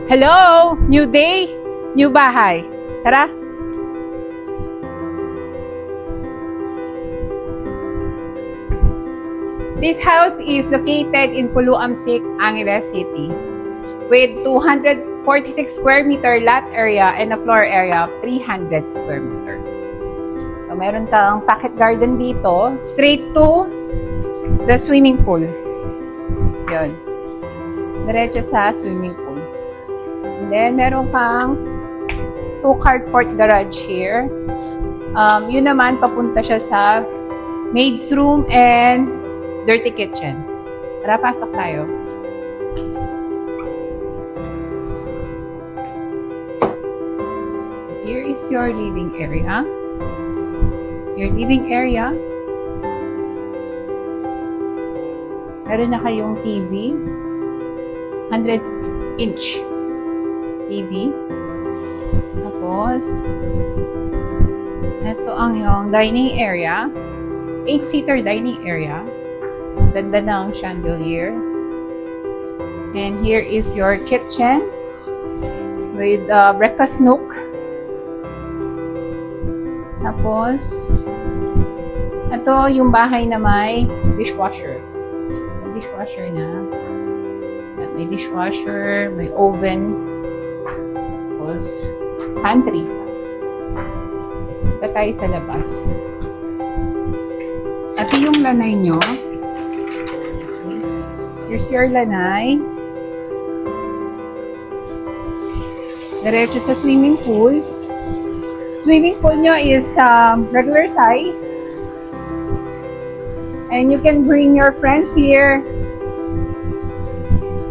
Hello! New day, new bahay. Tara! This house is located in Puluamsik, Angeles City with 246 square meter lot area and a floor area of 300 square meter. So, meron tayong pocket garden dito, straight to the swimming pool. Yun. Diretso sa swimming pool. And then, meron kang 2 carport garage here. Yun naman, papunta siya sa maid's room and dirty kitchen. Tara, pasok tayo. Here is your living area. Your living area. Meron na kayong TV. 100-inch TV. Tapos, ito ang yung dining area. 8-seater dining area. Ganda ng chandelier. And here is your kitchen with breakfast nook. Tapos, ito yung bahay na may dishwasher. May dishwasher na. May dishwasher, may oven. Tapos, pantry. Ito tayo sa labas. Ito yung lanay nyo. Here's your lanay. Diretso sa swimming pool. Swimming pool nyo is regular size. And you can bring your friends here.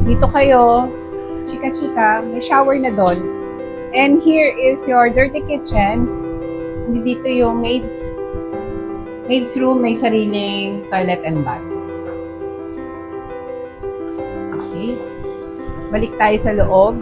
Dito kayo, chika-chika, may shower na doon. And here is your dirty kitchen. Dito yung maid's room, may sariling toilet and bath. Okay. Balik tayo sa loob.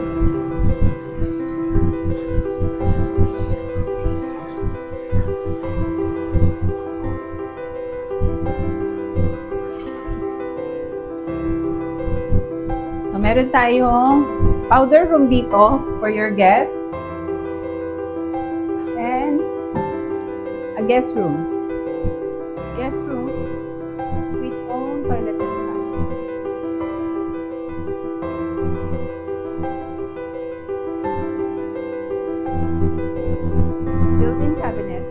So, meron tayong powder room dito for your guests. And a guest room. Guest room with own toilet and bath. Built-in cabinet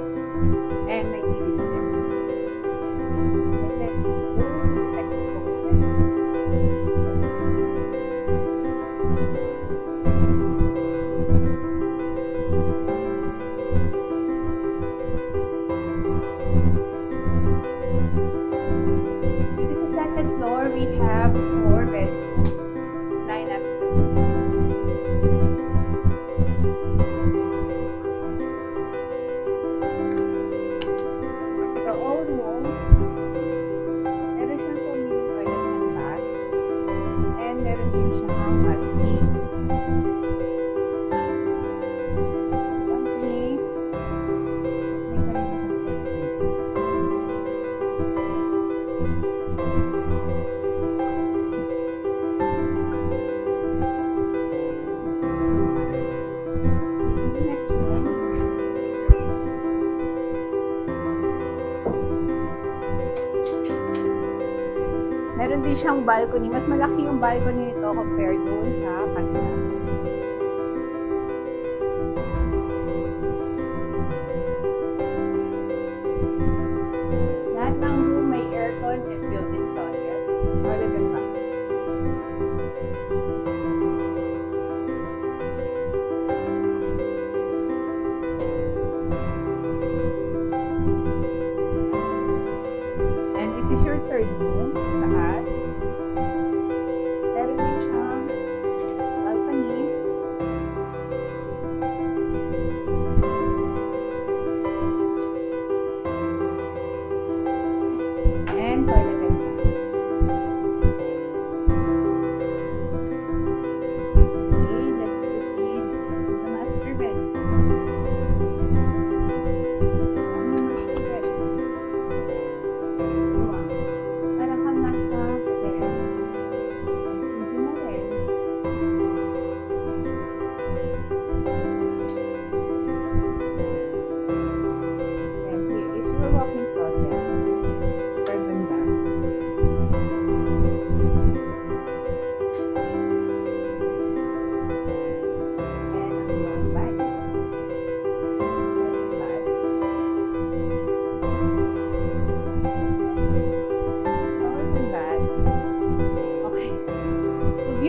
and may TV there. Let's go to the second floor. We have 4 bedrooms. Line up. So all rooms, meron siyang swimming toilet and bath, and meron din siyang pantry. Meron din siyang balcony. Mas malaki yung balcony nito compared doon sa kanila. Lahat ng room may aircon and built-in closet. Toilet and bath. And this is your third room. Taas. Meron din siyang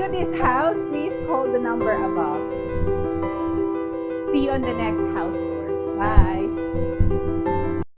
view this house, please call the number above. See you on the next house tour. Bye!